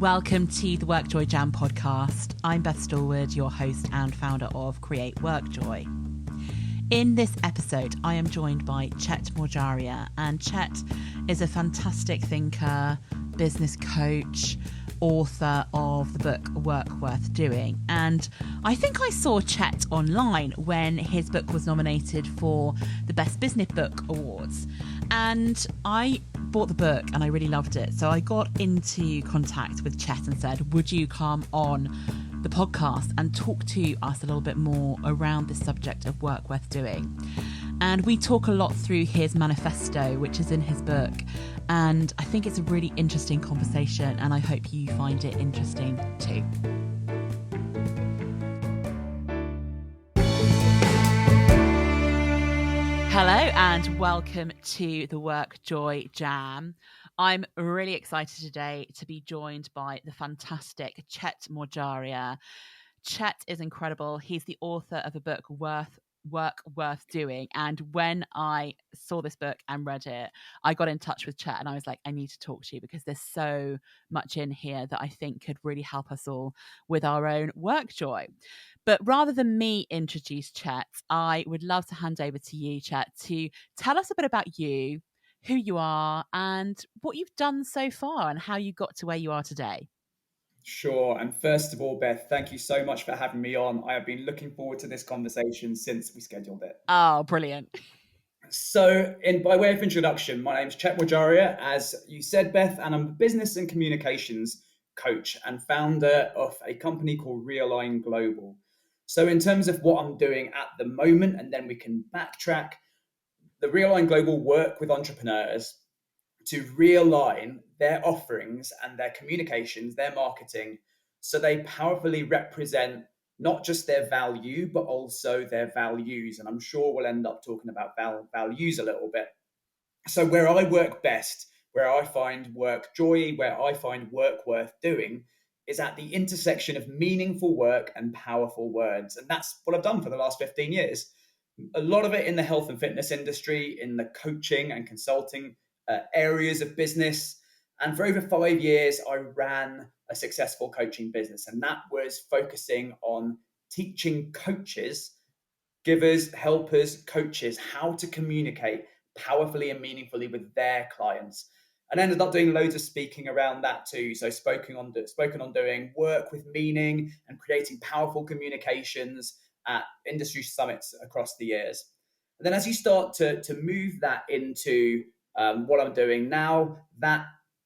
Welcome to the Workjoy Jam podcast. I'm Beth Stallwood, your host and founder of Create Workjoy. In this episode, I am joined by Chet Morjaria, and Chet is a fantastic thinker, business coach, author of the book Work Worth Doing. And I think I saw Chet online when his book was nominated for the Best Business Book Awards. And I bought the book and I really loved it. So I got into contact with Chet and said, would you come on the podcast and talk to us a little bit more around the subject of work worth doing? And we talk a lot through his manifesto, which is in his book. And I think it's a really interesting conversation, and I hope you find it interesting too. Hello and welcome to the Workjoy Jam. I'm really excited today to be joined by the fantastic Chet Morjaria. Chet is incredible. He's the author of a book, Work Worth Doing. And when I saw this book and read it, I got in touch with Chet and I was like, I need to talk to you because there's so much in here that I think could really help us all with our own work joy. But rather than me introduce Chet, I would love to hand over to you, Chet, to tell us a bit about you, who you are, and what you've done so far and how you got to where you are today. Sure. And first of all, Beth, thank you so much for having me on. I have been looking forward to this conversation since we scheduled it. Oh, brilliant. So, by way of introduction, my name is Chet Workjoy, as you said, Beth, and I'm a business and communications coach and founder of a company called Realign Global. So, in terms of what I'm doing at the moment, and then we can backtrack, the Realign Global work with entrepreneurs to realign their offerings and their communications, their marketing, so they powerfully represent not just their value, but also their values. And I'm sure we'll end up talking about values a little bit. So where I work best, where I find work joy, where I find work worth doing, is at the intersection of meaningful work and powerful words. And that's what I've done for the last 15 years. A lot of it in the health and fitness industry, in the coaching and consulting areas of business. And for over 5 years, I ran a successful coaching business. And that was focusing on teaching coaches, givers, helpers, coaches, how to communicate powerfully and meaningfully with their clients. And ended up doing loads of speaking around that too. So spoken on doing work with meaning and creating powerful communications at industry summits across the years. And then as you start to move that into what I'm doing now, that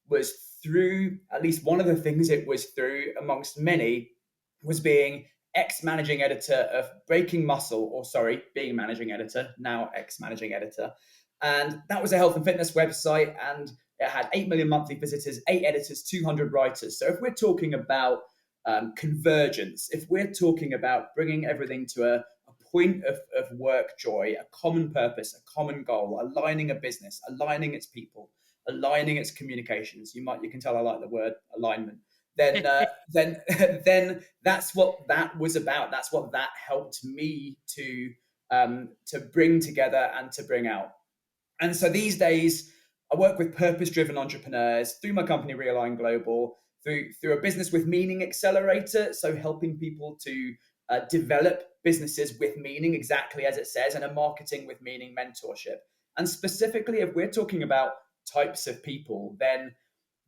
was through, at least one of the things it was through amongst many, was being ex-managing editor of being managing editor, now ex-managing editor. And that was a health and fitness website, and it had 8 million monthly visitors, 8 editors, 200 writers. So if we're talking about convergence, if we're talking about bringing everything to a point of work joy, a common purpose, a common goal, aligning a business, aligning its people, aligning its communications. You can tell I like the word alignment. Then that's what that was about. That's what that helped me to bring together and to bring out. And so these days, I work with purpose-driven entrepreneurs through my company Realign Global, through a business with meaning accelerator, so helping people to develop businesses with meaning, exactly as it says, and a marketing with meaning mentorship. And specifically, if we're talking about types of people, then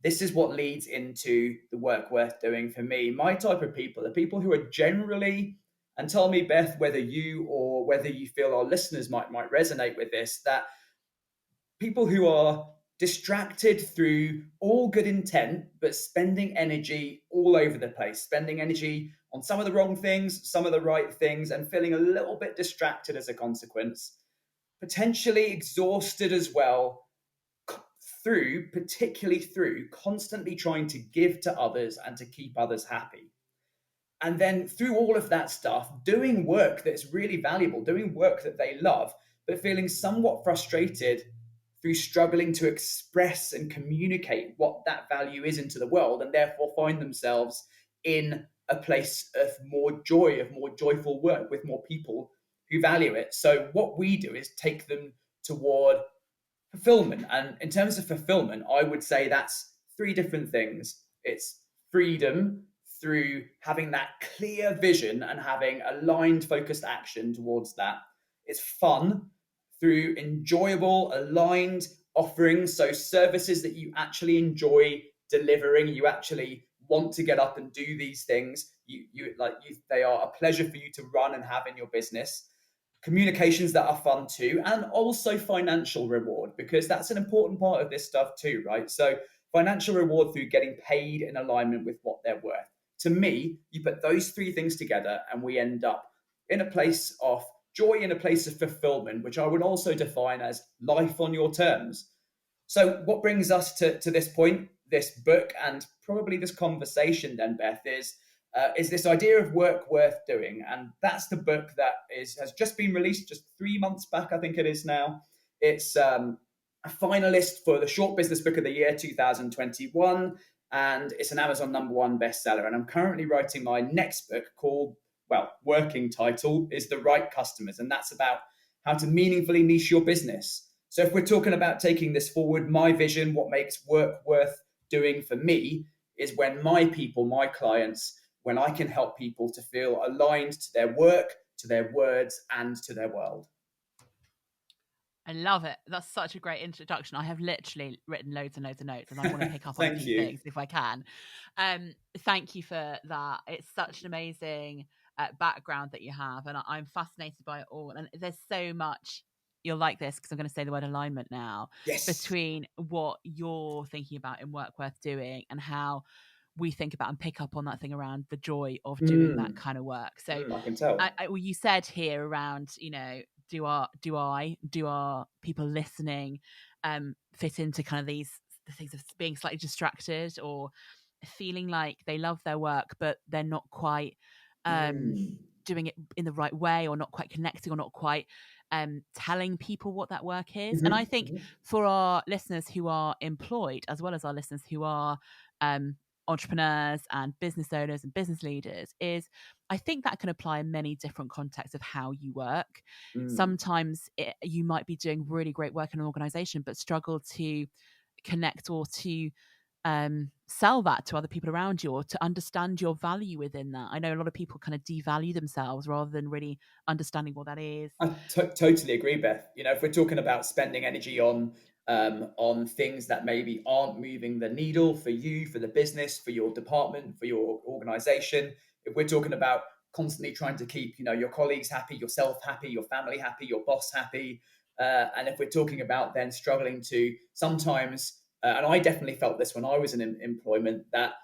this is what leads into the work worth doing for me. My type of people are people who are generally, and tell me, Beth, whether you feel our listeners might resonate with this, that people who are distracted through all good intent, but spending energy all over the place, spending energy on some of the wrong things, some of the right things, and feeling a little bit distracted as a consequence, potentially exhausted as well, particularly through constantly trying to give to others and to keep others happy. And then through all of that stuff, doing work that's really valuable, doing work that they love, but feeling somewhat frustrated through struggling to express and communicate what that value is into the world, and therefore find themselves in a place of more joy, of more joyful work with more people who value it. So what we do is take them toward fulfillment. And in terms of fulfillment, I would say that's 3 different things. It's freedom through having that clear vision and having aligned, focused action towards that. It's fun through enjoyable, aligned offerings. So, services that you actually enjoy delivering, you actually want to get up and do these things. They are a pleasure for you to run and have in your business. Communications that are fun too, and also financial reward, because that's an important part of this stuff too, right? So financial reward through getting paid in alignment with what they're worth. To me, you put those three things together and we end up in a place of joy, in a place of fulfillment, which I would also define as life on your terms. So, what brings us to this point, this book, and probably this conversation, then, Beth, is this idea of work worth doing, and that's the book that has just been released, just 3 months back, I think it is now. It's a finalist for the Short Business Book of the Year 2021, and it's an Amazon #1 bestseller. And I'm currently writing my next book called, well, working title is The Right Customers, and that's about how to meaningfully niche your business. So if we're talking about taking this forward, my vision, what makes work worth doing for me is when my people, my clients, when I can help people to feel aligned to their work, to their words, and to their world. I love it. That's such a great introduction. I have literally written loads and loads of notes, and I want to pick up on a Thank few you. things if I can. Thank you for that. It's such an amazing background that you have, and I'm fascinated by it all. And there's so much, you'll like this because I'm going to say the word alignment now, Yes. between what you're thinking about in work worth doing and how we think about and pick up on that thing around the joy of doing that kind of work. So I can tell. well, you said here around, do our people listening fit into kind of the things of being slightly distracted or feeling like they love their work but they're not quite doing it in the right way, or not quite connecting, or not quite telling people what that work is. And I think for our listeners who are employed, as well as our listeners who are entrepreneurs and business owners and business leaders, is I think that can apply in many different contexts of how you work. Sometimes you might be doing really great work in an organization but struggle to connect or to sell that to other people around you, or to understand your value within that. I know a lot of people kind of devalue themselves rather than really understanding what that is. I totally agree, Beth. If we're talking about spending energy on things that maybe aren't moving the needle for you, for the business, for your department, for your organization, if we're talking about constantly trying to keep, your colleagues happy, yourself happy, your family happy, your boss happy, and if we're talking about then struggling to sometimes, and I definitely felt this when I was in employment, that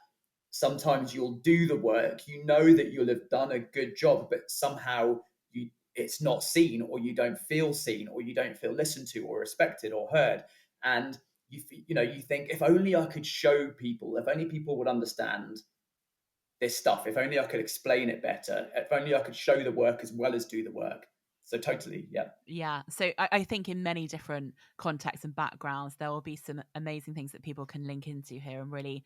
sometimes you'll do the work, that you'll have done a good job, but somehow it's not seen, or you don't feel seen, or you don't feel listened to or respected or heard. And you think, if only I could show people, if only people would understand this stuff, if only I could explain it better, if only I could show the work as well as do the work. So totally, yeah. Yeah. So I think in many different contexts and backgrounds, there will be some amazing things that people can link into here and really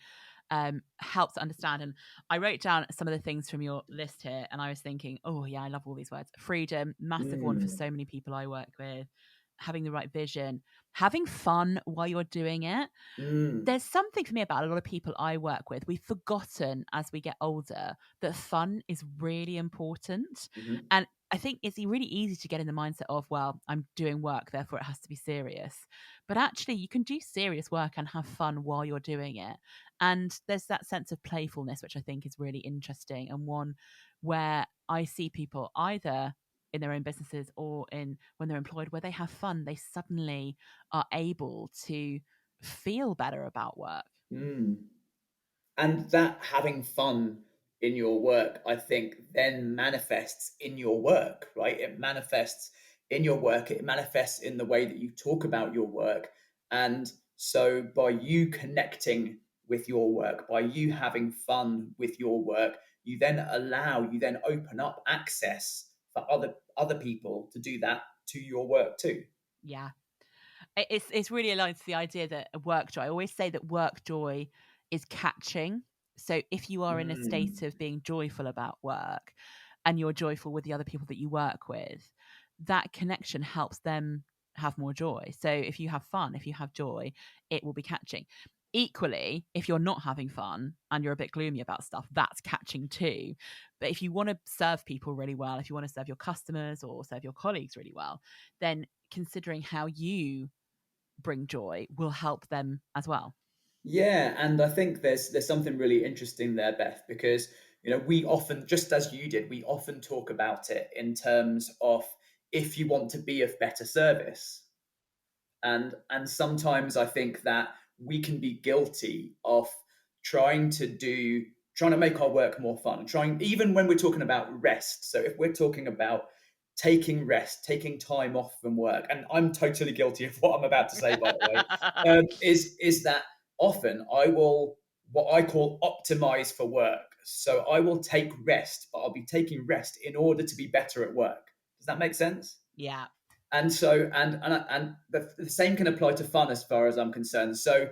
help to understand. And I wrote down some of the things from your list here, and I was thinking, oh yeah, I love all these words. Freedom, massive one for so many people I work with. Having the right vision, having fun while you're doing it. There's something for me about a lot of people I work with. We've forgotten as we get older that fun is really important. And I think it's really easy to get in the mindset of, well, I'm doing work, therefore it has to be serious. But actually, you can do serious work and have fun while you're doing it. And there's that sense of playfulness, which I think is really interesting, and one where I see people either in their own businesses or in when they're employed, where they have fun, they suddenly are able to feel better about work. And that having fun in your work, I think, then manifests in your work, right? It manifests in your work, it manifests in the way that you talk about your work. And so by you connecting with your work, by you having fun with your work, you then open up access for other people to do that to your work too. Yeah. It's really aligned to the idea that work joy. I always say that work joy is catching. So if you are in a state of being joyful about work and you're joyful with the other people that you work with, that connection helps them have more joy. So if you have fun, if you have joy, it will be catching. equally, if you're not having fun and you're a bit gloomy about stuff, that's catching too. But if you want to serve people really well, if you want to serve your customers or serve your colleagues really well, then considering how you bring joy will help them as well. Yeah, and I think there's something really interesting there, Beth, because we often, just as you did, we often talk about it in terms of if you want to be of better service. And sometimes I think that we can be guilty of trying to do trying to make our work more fun, trying even when we're talking about rest. So if we're talking about taking rest, taking time off from work, and I'm totally guilty of what I'm about to say, by the way, is that often I will what I call optimize for work. So I will take rest, but I'll be taking rest in order to be better at work. Does that make sense? Yeah. And so and the same can apply to fun as far as I'm concerned. So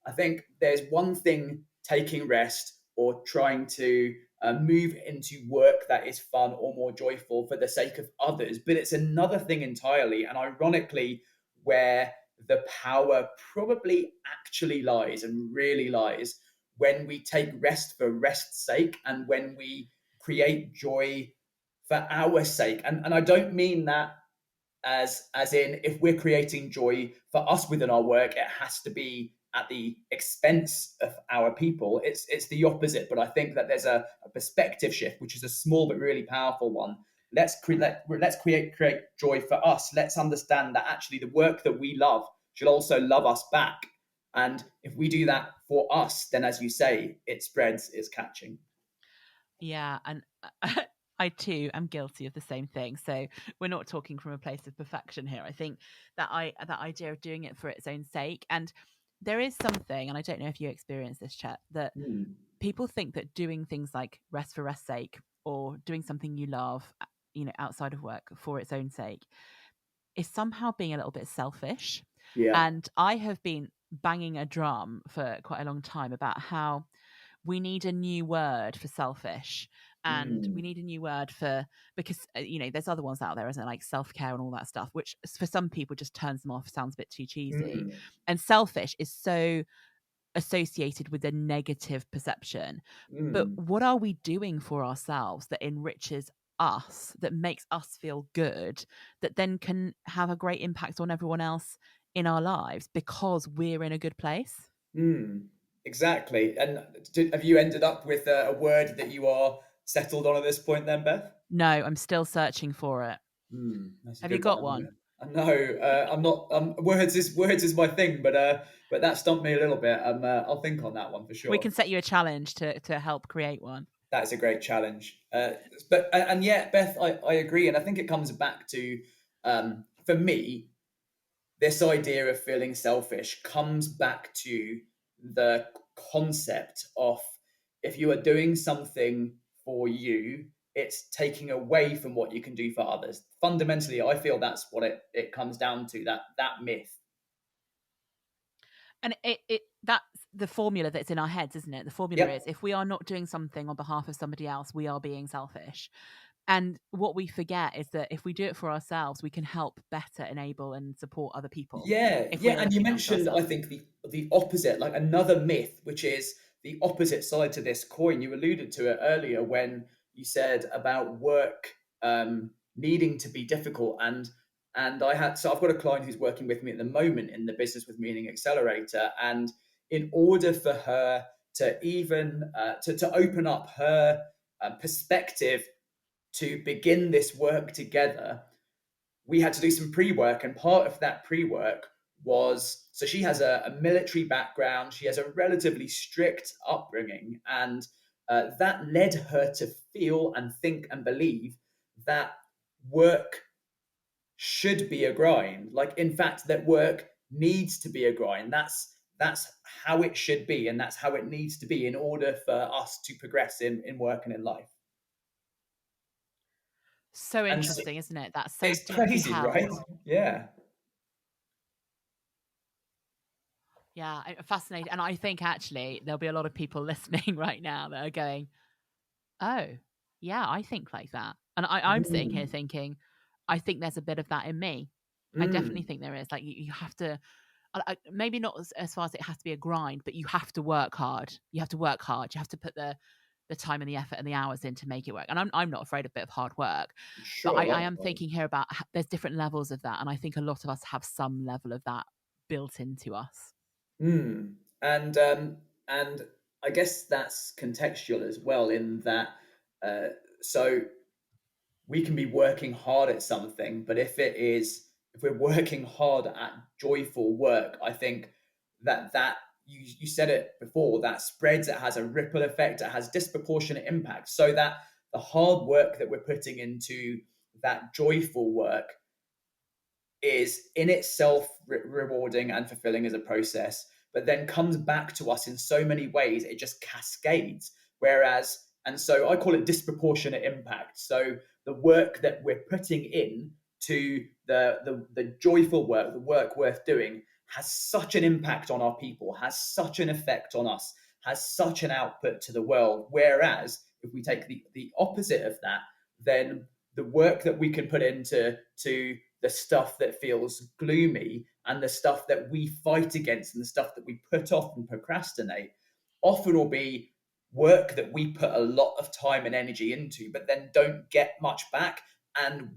I think there's one thing taking rest or trying to move into work that is fun or more joyful for the sake of others, but it's another thing entirely, and ironically where the power probably actually lies and really lies when we take rest for rest's sake and when we create joy for our sake. And I don't mean that as in if we're creating joy for us within our work, it has to be at the expense of our people. It's the opposite. But I think that there's a perspective shift, which is a small but really powerful one. Let's create joy for us. Let's understand that actually the work that we love should also love us back. And if we do that for us, then as you say, it spreads, it's catching. Yeah, and I too am guilty of the same thing. So we're not talking from a place of perfection here. I think that idea of doing it for its own sake, and there is something, and I don't know if you experience this, Chet, that Mm. people think that doing things like rest for rest's sake or doing something you love, outside of work for its own sake, is somehow being a little bit selfish. Yeah. And I have been banging a drum for quite a long time about how we need a new word for selfish, and we Mm. need a new word for, because there's other ones out there, isn't it, like self-care and all that stuff, which for some people just turns them off, sounds a bit too cheesy. Mm. And selfish is so associated with a negative perception. But Mm. what are we doing for ourselves that enriches us, that makes us feel good, that then can have a great impact on everyone else in our lives because we're in a good place? Mm, exactly. And have you ended up with a word that you are settled on at this point, then, Beth? No, I'm still searching for it. That's a Have you good one, got isn't one? it? I know. I'm not. Words is my thing, but that stumped me a little bit. I'll think on that one for We sure. can set you a challenge to help create one. That is a great challenge. But and yet, Beth, I agree, and I think it comes back to for me this idea of feeling selfish comes back to the concept of if you are doing something for you, it's taking away from what you can do for others. Fundamentally, I feel that's what it comes down to, that myth. And it that's the formula that's in our heads, isn't it? The formula is, Yep. if we are not doing something on behalf of somebody else, we are being selfish. And what we forget is that if we do it for ourselves, we can help better enable and support other people Yeah, if yeah, we are and you looking after mentioned, I ourselves. think the opposite, like another myth, which is the opposite side to this coin. You alluded to it earlier when you said about work needing to be difficult, and I've got a client who's working with me at the moment in the Business with Meaning Accelerator, and in order for her to even to open up her perspective to begin this work together, we had to do some pre-work, and part of that pre-work was, so she has a military background, she has a relatively strict upbringing, and that led her to feel and think and believe that work should be a grind, like in fact that work needs to be a grind. That's how it should be, and that's how it needs to be in order for us to progress in work and in life. So And so, interesting, isn't it? That's so it's deeply crazy, right? held. Yeah. Yeah, fascinating. And I think actually there'll be a lot of people listening right now that are going, oh, yeah, I think like that. And I'm sitting here Mm. thinking, I think there's a bit of that in me. I definitely Mm. think there is. Like you have to maybe not as far as it has to be a grind, but you have to work hard. You have to work hard. You have to put the time and the effort and the hours in to make it work. And I'm not afraid of a bit of hard work, but Sure, I am likewise. thinking here about there's different levels of that, and I think a lot of us have some level of that built into us. Mm. And I guess that's contextual as well in that uh, so we can be working hard at something, but if we're working hard at joyful work, I think that you said it before, that spreads, it has a ripple effect, it has disproportionate impact. So that the hard work that we're putting into that joyful work is in itself rewarding and fulfilling as a process, but then comes back to us in so many ways, it just cascades. Whereas, and so I call it disproportionate impact. So the work that we're putting in to the joyful work, the work worth doing, has such an impact on our people, has such an effect on us, has such an output to the world. Whereas if we take the opposite of that, then the work that we can put into the stuff that feels gloomy and the stuff that we fight against and the stuff that we put off and procrastinate often will be work that we put a lot of time and energy into but then don't get much back, and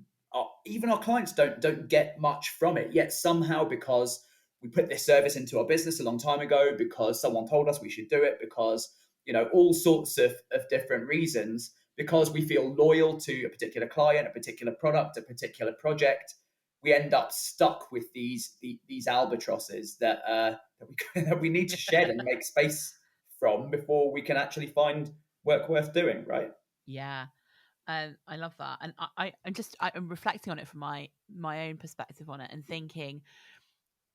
even our clients don't get much from it, yet somehow, because we put this service into our business a long time ago, because someone told us we should do it, because all sorts of different reasons, because we feel loyal to a particular client, a particular product, a particular project, we end up stuck with these albatrosses that we need to shed and make space from before we can actually find work worth doing, right? Yeah. I love that, and I'm reflecting on it from my own perspective on it, and thinking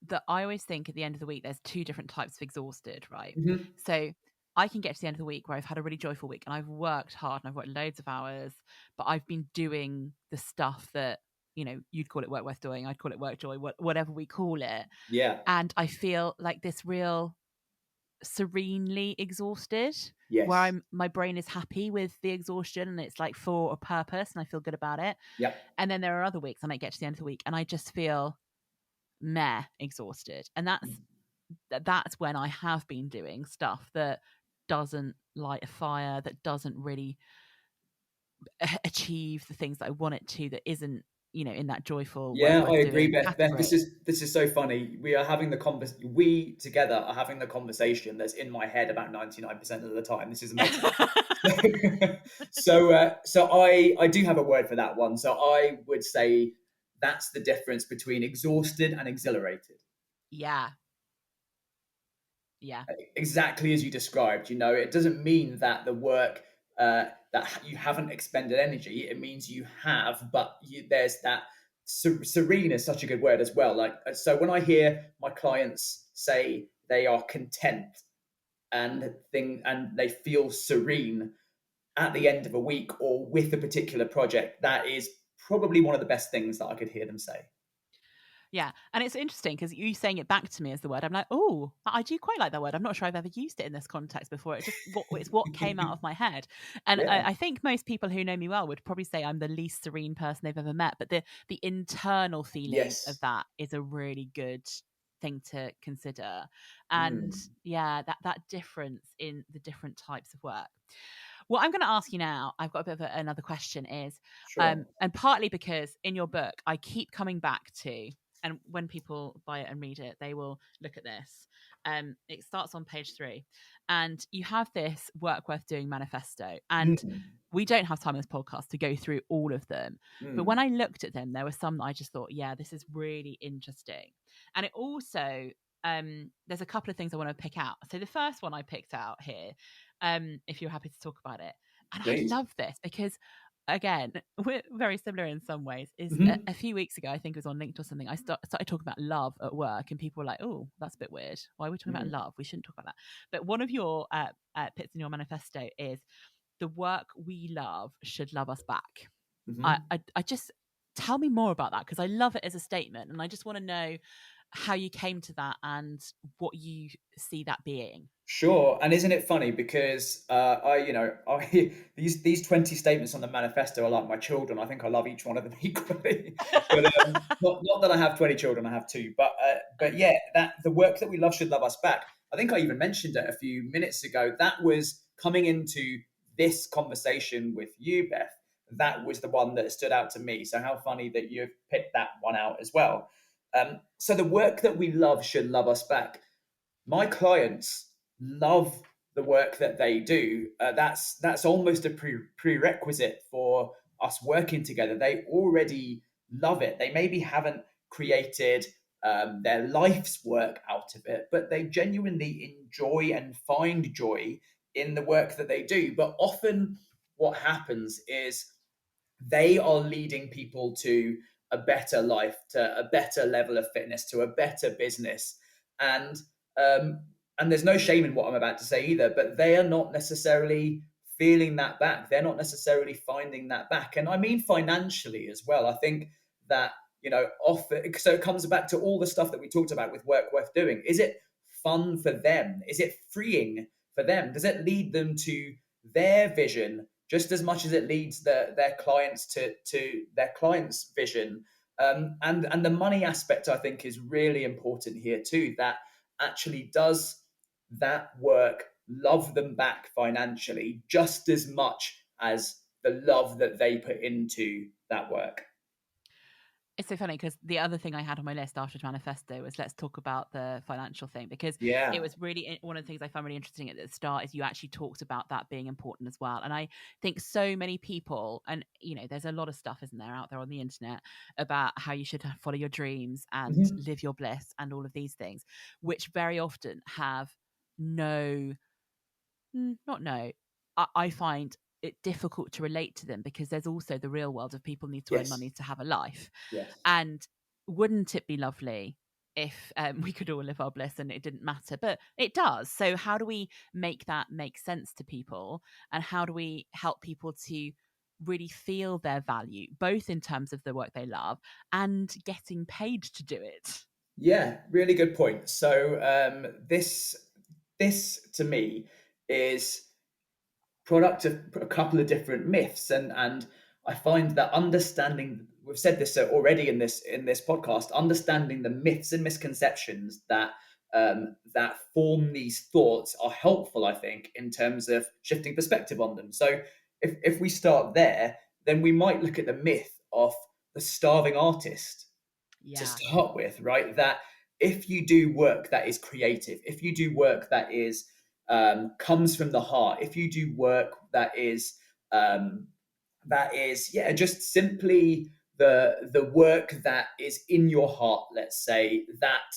that I always think at the end of the week there's two different types of exhausted, right? Mm-hmm. So I can get to the end of the week where I've had a really joyful week and I've worked hard and I've worked loads of hours, but I've been doing the stuff that you'd call it work worth doing, I'd call it work joy, whatever we call it, Yeah. and I feel like this real serenely exhausted, where Yes. my brain is happy with the exhaustion and it's like for a purpose and I feel good about it. Yep. And then there are other weeks I might get to the end of the week and I just feel meh, exhausted. And that's when I have been doing stuff that doesn't light a fire, that doesn't really achieve the things that I want it to, that isn't in that joyful work Yeah, I worth agree, doing Beth. Beth, category. this is so funny. We are having the we together are having the conversation that's in my head about 99% of the time. This is amazing. So I do have a word for that one. So I would say that's the difference between exhausted and exhilarated. Yeah. Yeah. Exactly as you described. It doesn't mean that the work that you haven't expended energy. It means you have, but there's that serene is such a good word as well. Like, so when I hear my clients say they are content and they feel serene at the end of a week or with a particular project, that is probably one of the best things that I could hear them say. Yeah. And it's interesting because you saying it back to me as the word, I'm like, oh, I do quite like that word. I'm not sure I've ever used it in this context before. It's what came out of my head. And Yeah. I think most people who know me well would probably say I'm the least serene person they've ever met. But the internal feeling of Yes. that is a really good thing to consider. And Mm, yeah, that difference in the different types of work. What I'm going to ask you now, I've got a bit of another question is, sure. and partly because in your book, I keep coming back to, and when people buy it and read it, they will look at this. It starts on page 3, and you have this work worth doing manifesto. And Mm, we don't have time in this podcast to go through all of them. But when mm, I looked at them, there were some that I just thought, yeah, this is really interesting. And it also, there's a couple of things I want to pick out. So the first one I picked out here, if you're happy to talk about it. And I please. love this because, again, we're very similar in some ways. Is Mhm. a few weeks ago, I think it was on LinkedIn or something, I started talking about love at work, and people were like, oh, that's a bit weird. Why are we talking about Mm, love? We shouldn't talk about that. But one of your bits in your manifesto is the work we love should love us back. mhm. I just tell me more about that because I love it as a statement, and I just want to know how you came to that and what you see that being. Sure, and isn't it funny because I these 20 statements on the manifesto are like my children. I think I love each one of them equally. But not that I have 20 children, I have two. But yeah, that the work that we love should love us back. I think I even mentioned it a few minutes ago. That was coming into this conversation with you, Beth. That was the one that stood out to me. So how funny that you've picked that one out as well. So the work that we love should love us back. My clients love the work that they do. That's almost a prerequisite for us working together. They already love it. They maybe haven't created their life's work out of it, but they genuinely enjoy and find joy in the work that they do. But often, what happens is they are leading people to a better life, to a better level of fitness, to a better business, and um, and there's no shame in what I'm about to say either. But they are not necessarily feeling that back. They're not necessarily finding that back, and I mean financially as well. I think that often, so it comes back to all the stuff that we talked about with work worth doing. Is it fun for them? Is it freeing for them? Does it lead them to their vision just as much as it leads their clients to their clients' vision? And the money aspect, I think, is really important here too. That actually does that work love them back financially just as much as the love that they put into that work? It's so funny because the other thing I had on my list after manifesto was let's talk about the financial thing, because it Yeah. was really one of the things I found really interesting at the start is you actually talked about that being important as well. And I think so many people, and there's a lot of stuff, isn't there, out there on the internet about how you should follow your dreams and Mhm. live your bliss and all of these things, which very often have no, not no, I find it difficult to relate to them because there's also the real world of people need to earn Yes. money to have a life. Yes. And wouldn't it be lovely if we could all live our bliss and it didn't matter? But it does. So how do we make that make sense to people? And how do we help people to really feel their value, both in terms of the work they love and getting paid to do it? Yeah, really good point. So this to me is product of a couple of different myths, and I find that understanding, we've said this already in this podcast, understanding the myths and misconceptions that form these thoughts are helpful, I think, in terms of shifting perspective on them. So if we start there, then we might look at the myth of the starving artist to Yeah. start with, right? That if you do work that is creative, if you do work that is comes from the heart, if you do work um, that is, yeah, just simply the work that is in your heart, let's say, that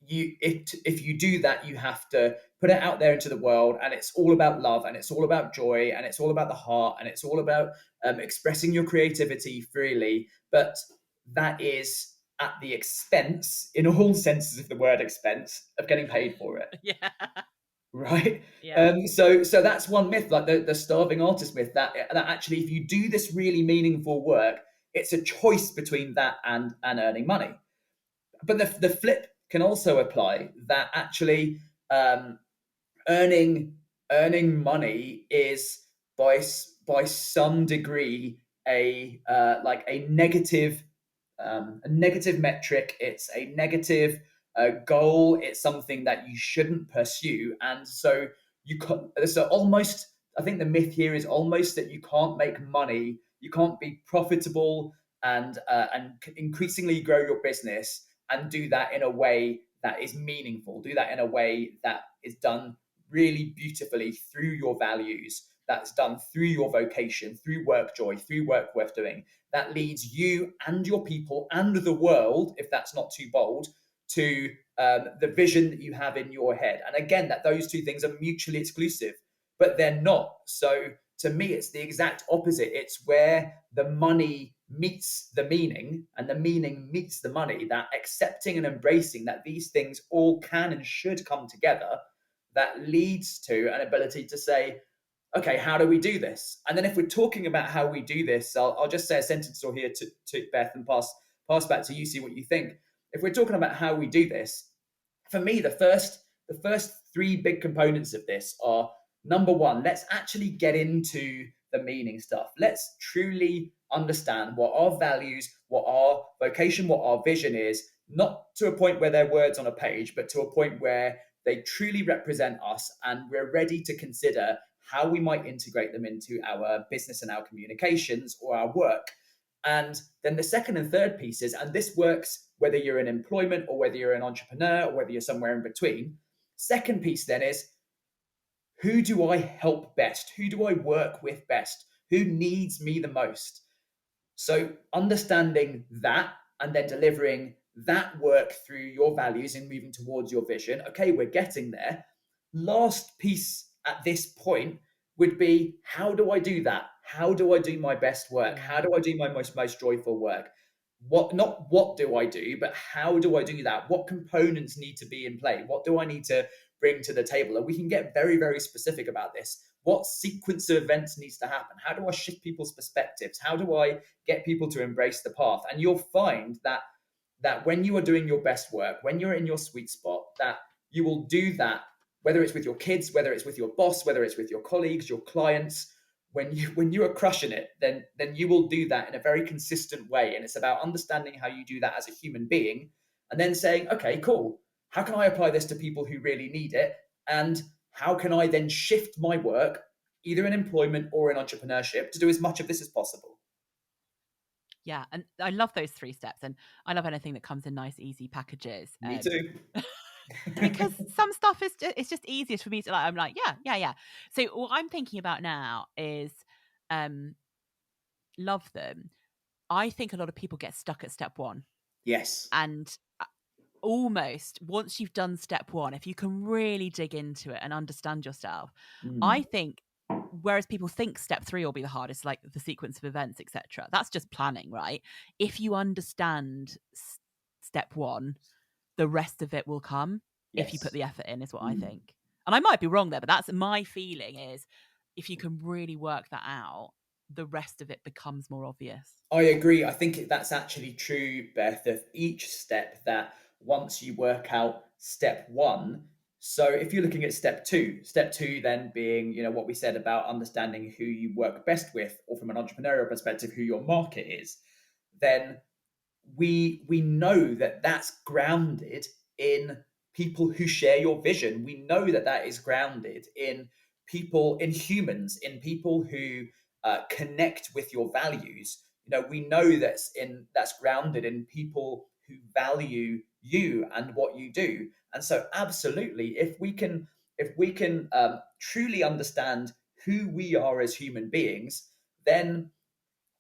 if you do that, you have to put it out there into the world, and it's all about love, and it's all about joy, and it's all about the heart, and it's all about expressing your creativity freely. But that is at the expense, in all senses of the word expense, of getting paid for it. Yeah. Right. Yeah. So that's one myth, like the starving artist myth, that actually, if you do this really meaningful work, it's a choice between that and earning money. But the flip can also apply, that actually um, earning earning money is by some degree a negative metric. It's a negative goal. It's something that you shouldn't pursue, and so you can't. So almost, I think the myth here is almost that you can't make money, you can't be profitable, and increasingly grow your business and do that in a way that is meaningful. Do that in a way that is done really beautifully through your values. That's done through your vocation, through Workjoy, through work worth doing, that leads you and your people and the world, if that's not too bold, to the vision that you have in your head. And again, that those two things are mutually exclusive, but they're not. So to me, it's the exact opposite. It's where the money meets the meaning and the meaning meets the money, that accepting and embracing that these things all can and should come together, that leads to an ability to say, okay, how do we do this? And then if we're talking about how we do this, I'll just say a sentence or here to Beth and pass back to you, see what you think. if we're talking about how we do this, for me, the first three big components of this are: number one, let's actually get into the meaning stuff. Let's truly understand what our values, what our vocation, what our vision is, not to a point where they're words on a page, but to a point where they truly represent us and we're ready to consider how we might integrate them into our business and our communications or our work. And then the second and third pieces, and this works whether you're in employment or whether you're an entrepreneur or whether you're somewhere in between. Second piece then is, who do I help best? Who do I work with best? Who needs me the most? So understanding that and then delivering that work through your values and moving towards your vision. Okay, we're getting there. Last piece at this point would be, how do I do that? How do I do my best work? How do I do my most joyful work? Not what do I do, but how do I do that? What components need to be in play? What do I need to bring to the table? And we can get very, very specific about this. What sequence of events needs to happen? How do I shift people's perspectives? How do I get people to embrace the path? And you'll find that when you are doing your best work, when you're in your sweet spot, that you will do that, whether it's with your kids, whether it's with your boss, whether it's with your colleagues, your clients. When you are crushing it, then you will do that in a very consistent way. And it's about understanding how you do that as a human being, and then saying, okay, cool. How can I apply this to people who really need it? And how can I then shift my work, either in employment or in entrepreneurship, to do as much of this as possible? Yeah, and I love those 3 steps, and I love anything that comes in nice, easy packages. Me too. Because some stuff is it's just easier for me to I'm like, yeah. So what I'm thinking about now is love them. I think a lot of people get stuck at step 1, Yes. and almost once you've done step 1, if you can really dig into it and understand yourself, I think, whereas people think step 3 will be the hardest, like the sequence of events, etc., that's just planning, right? If you understand step 1, the rest of it will come if you put Yes. the effort in, is what I think. And I might be wrong there, but that's my feeling, is if you can really work that out, the rest of it becomes more obvious. I agree. I think that's actually true, Beth, of each step, that once you work out step 1, so if you're looking at step 2 then being, what we said about understanding who you work best with, or from an entrepreneurial perspective, who your market is, then we know that that's grounded in people who share your vision. We know that that is grounded in people, in humans, in people who connect with your values. We know that's grounded in people who value you and what you do. And so, absolutely, if we can truly understand who we are as human beings, then,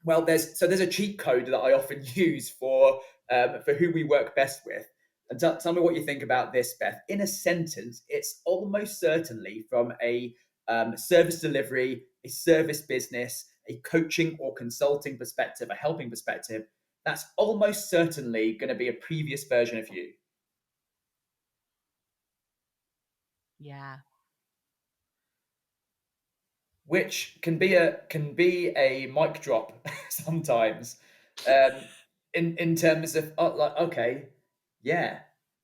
well, there's a cheat code that I often use for who we work best with. And tell me what you think about this, Beth. In a sentence, it's almost certainly from a service delivery, a service business, a coaching or consulting perspective, a helping perspective. That's almost certainly going to be a previous version of you. Yeah. Which can be a mic drop sometimes, um, in terms of, like, okay, yeah,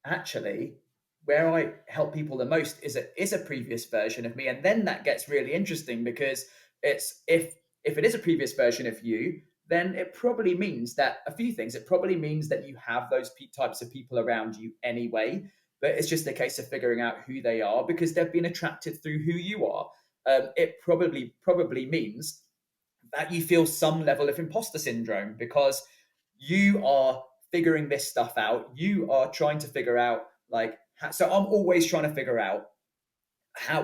actually, where I help people the most is a previous version of me. And then that gets really interesting, because it's if it is a previous version of you, then it probably means that a few things. It probably means that you have those types of people around you anyway, but it's just a case of figuring out who they are, because they've been attracted through who you are. It probably means that you feel some level of imposter syndrome, because you are figuring this stuff out. You are trying to figure out, like, so I'm always trying to figure out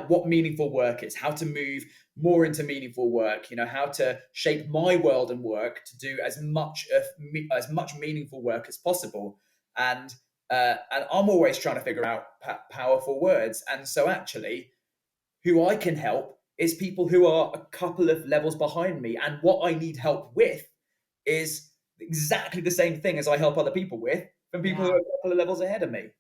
what meaningful work is, how to move more into meaningful work, how to shape my world and work to do as much meaningful work as possible. And I'm always trying to figure out powerful words. And so, actually, who I can help is people who are a couple of levels behind me. And what I need help with is exactly the same thing as I help other people with, from people who are Yeah. a couple of levels ahead of me.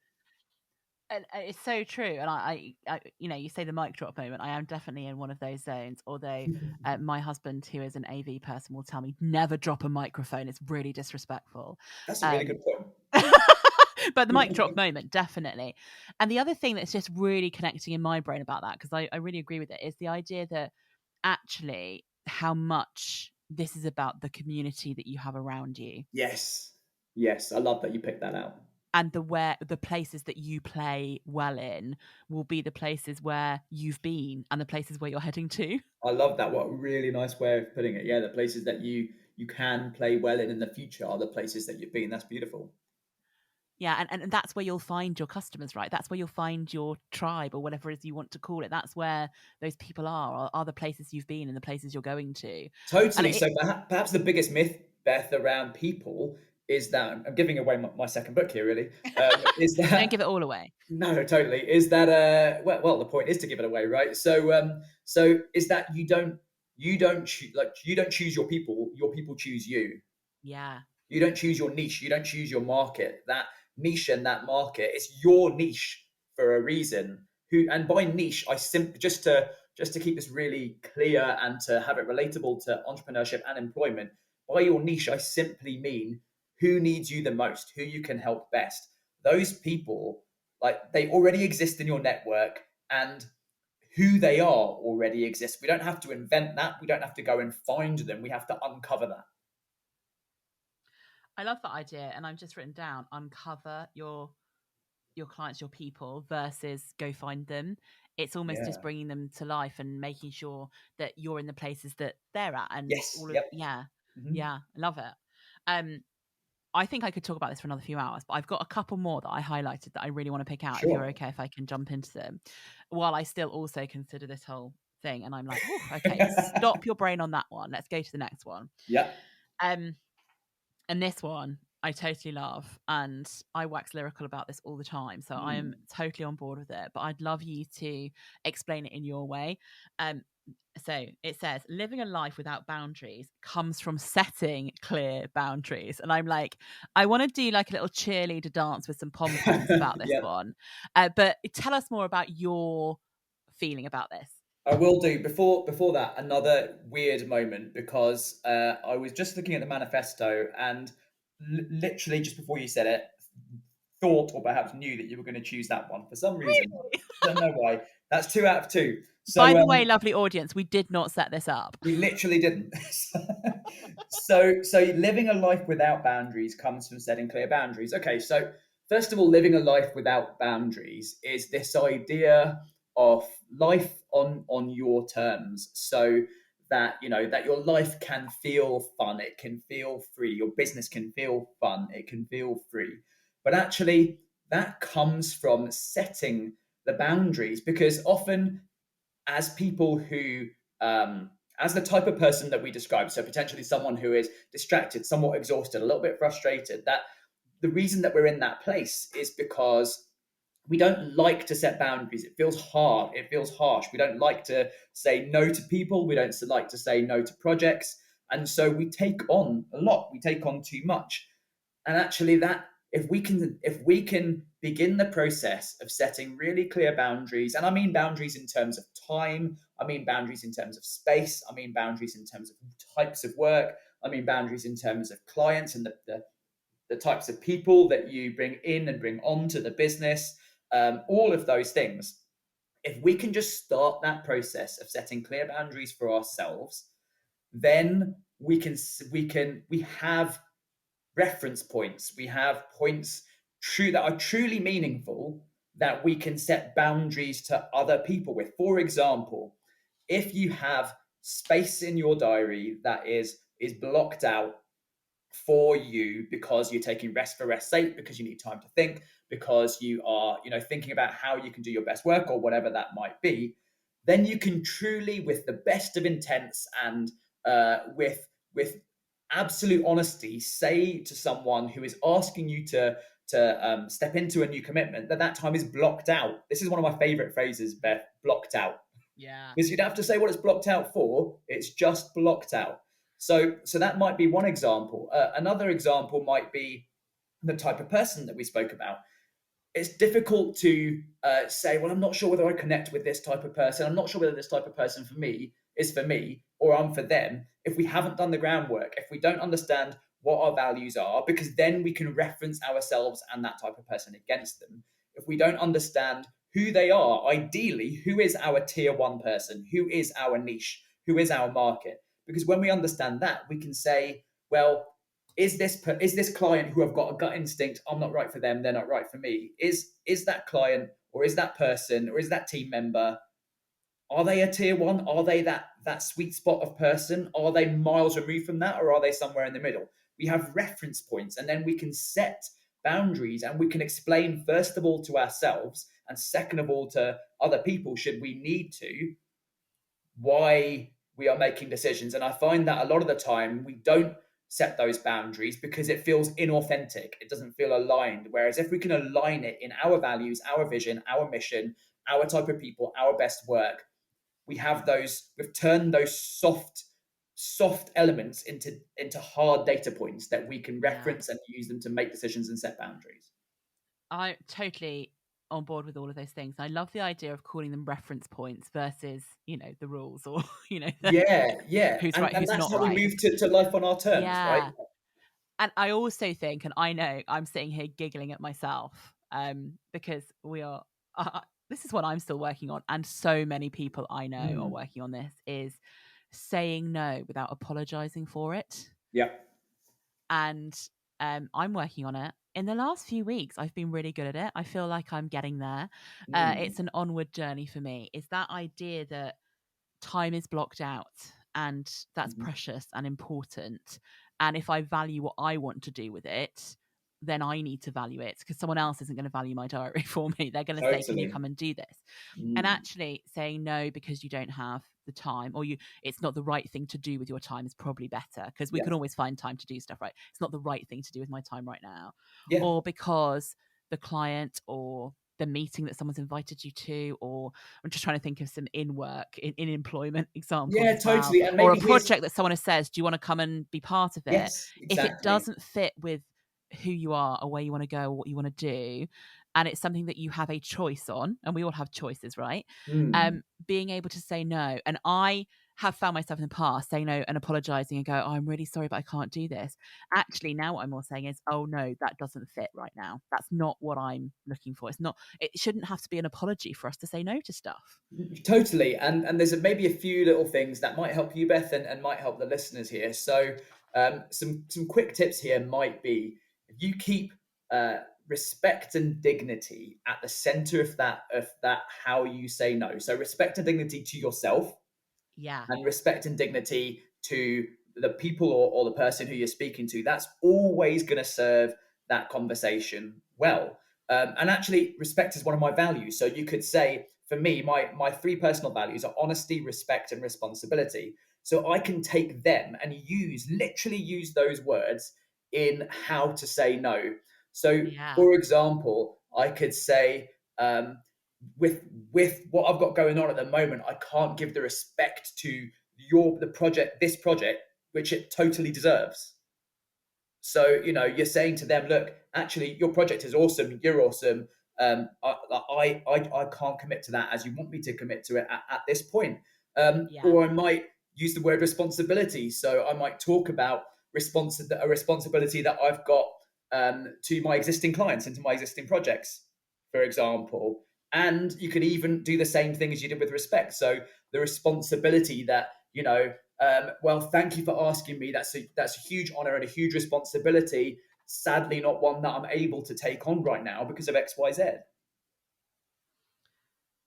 And it's so true. And I you say the mic drop moment. I am definitely in one of those zones. Although my husband, who is an AV person, will tell me never drop a microphone. It's really disrespectful. That's a really good point. But the mic drop moment, definitely. And the other thing that's just really connecting in my brain about that, because I really agree with it, is the idea that actually how much this is about the community that you have around you, Yes. Yes. I love that you picked that out. and the places that you play well in will be the places where you've been and the places where you're heading to. I love that. What a really nice way of putting it. Yeah, the places that you can play well in the future are the places that you've been. That's beautiful. Yeah, and that's where you'll find your customers, right? That's where you'll find your tribe, or whatever it is you want to call it. That's where those people are the places you've been and the places you're going to. And Totally. So perhaps the biggest myth, Beth, around people is that I'm giving away my second book here. Really, is don't that give it all away. no, totally is that well, the point is to give it away, right? So is that you don't choose your people choose you. Yeah. You don't choose your niche. You don't choose your market. That niche and that market, it's your niche for a reason. Who and by niche, I simply just to keep this really clear and to have it relatable to entrepreneurship and employment. By your niche, I simply mean who needs you the most, who you can help best. Those people, like they already exist in your network, and who they are already exists. We don't have to invent that. We don't have to go and find them. We have to uncover that. I love that idea, and I've just written down uncover your clients, your people, versus go find them. It's almost just Yeah. bringing them to life and making sure that you're in the places that they're at, and Yes. all of Yep. yeah, Mhm. yeah, I love it. Um, I think I could talk about this for another few hours, but I've got a couple more that I highlighted that I really want to pick out. If you're Sure. okay, if I can jump into them, while I still also consider this whole thing, and I'm like, oh, okay, stop your brain on that one. Let's go to the next one. Yeah. Um, and this one I totally love, and I wax lyrical about this all the time. So I am Mm. totally on board with it. But I'd love you to explain it in your way. Um, so it says, living a life without boundaries comes from setting clear boundaries. And I'm like, I want to do like a little cheerleader dance with some pom poms about this Yeah. one. But tell us more about your feeling about this. I will do. Before that, another weird moment because I was just looking at the manifesto and literally just before you said it, thought or perhaps knew that you were going to choose that one for some reason. Really? Don't know why. That's 2 out of 2. By So the way, lovely audience, we did not set this up. we literally didn't. So living a life without boundaries comes from setting clear boundaries. Okay, so first of all, living a life without boundaries is this idea of life on your terms. So that that your life can feel fun, it can feel free, your business can feel fun, it can feel free. But actually that comes from setting the boundaries because often as people who as the type of person that we describe, so potentially someone who is distracted, somewhat exhausted, a little bit frustrated, that the reason that we're in that place is because we don't like to set boundaries. It feels hard, it feels harsh. We don't like to say no to people, we don't like to say no to projects, and so we take on a lot, we take on too much. And actually that if we can begin the process of setting really clear boundaries, and I mean boundaries in terms of time, I mean boundaries in terms of space, I mean boundaries in terms of types of work, I mean boundaries in terms of clients and the types of people that you bring in and bring on to the business, all of those things. If we can just start that process of setting clear boundaries for ourselves, then we have reference points. We have points that are truly meaningful that we can set boundaries to other people with. For example, if you have space in your diary that is blocked out for you because you're taking rest for rest's sake, because you need time to think, because you are thinking about how you can do your best work or whatever that might be, then you can truly, with the best of intents and with absolute honesty, say to someone who is asking you to step into a new commitment that time is blocked out. This is one of my favorite phrases, Beth. Blocked out. Yeah. Because you'd have to say what it's blocked out for. It's just blocked out. So that might be one example. Another example might be the type of person that we spoke about. It's difficult to say, well, I'm not sure whether I connect with this type of person. I'm not sure whether this type of person for me is for me or I'm for them if we haven't done the groundwork, if we don't understand what our values are, because then we can reference ourselves and that type of person against them. If we don't understand who they are, ideally, who is our tier one person, who is our niche, who is our market, because when we understand that, we can say, well, is this client who I've got a gut instinct, I'm not right for them, they're not right for me, is that client or is that person or is that team member, are they a tier one? Are they that sweet spot of person? Are they miles removed from that, or are they somewhere in the middle? We have reference points, and then we can set boundaries, and we can explain first of all to ourselves, and second of all to other people, should we need to, why we are making decisions. And I find that a lot of the time we don't set those boundaries because it feels inauthentic. It doesn't feel aligned. Whereas if we can align it in our values, our vision, our mission, our type of people, our best work, we've turned those soft elements into hard data points that we can Yeah. reference and use them to make decisions and set boundaries. I'm totally on board with all of those things. I love the idea of calling them reference points versus, the rules or, Yeah. who's And right, who's that's not how we right. move to life on our terms, right? Yeah. And I also think, and I know I'm sitting here giggling at myself, because we are, this is what I'm still working on. And so many people I know are Mm. working on this, is saying no without apologizing for it. Yeah. And I'm working on it. In the last few weeks, I've been really good at it. I feel like I'm getting there. Mm. It's an onward journey for me. Is that idea that time is blocked out and that's Mhm. precious and important. And if I value what I want to do with it, then I need to value it, because someone else isn't going to value my diary for me. They're going to say, can you Totally. come and do this? And Mm. actually saying no because you don't have the time, or it's not the right thing to do with your time, is probably better, because we Yeah. can always find time to do stuff, right? It's not the right thing to do with my time right now. Yeah. Or because the client or the meeting that someone's invited you to, or I'm just trying to think of some in work, in employment examples Yeah, as well, totally. And or a maybe here's project that someone has says, do you want to come and be part of it? yes, If it exactly. doesn't fit with who you are or where you want to go or what you want to do, and it's something that you have a choice on, and we all have choices, right? Mm. Being able to say no. And I have found myself in the past saying no and apologizing and go, oh, I'm really sorry, but I can't do this. Actually, now what I'm more saying is, oh no, that doesn't fit right now. That's not what I'm looking for. It shouldn't have to be an apology for us to say no to stuff. Totally. And there's maybe a few little things that might help you, Beth, and might help the listeners here. So some quick tips here might be, if you keep respect and dignity at the center of that how you say no. So respect and dignity to yourself, Yeah. and respect and dignity to the people, or the person who you're speaking to. That's always going to serve that conversation well. And actually, respect is one of my values. So you could say, for me, my three personal values are honesty, respect, and responsibility. So I can take them and literally use those words in how to say no. So, Yeah. for example, I could say, with what I've got going on at the moment, I can't give the respect to this project, which it totally deserves. So, you're saying to them, look, actually, your project is awesome. You're awesome. I can't commit to that as you want me to commit to it at this point. Yeah. Or I might use the word responsibility. So I might talk about a responsibility that I've got to my existing clients and to my existing projects, for example. And you can even do the same thing as you did with respect. So the responsibility that, well, thank you for asking me. That's a huge honor and a huge responsibility. Sadly, not one that I'm able to take on right now because of X, Y, Z.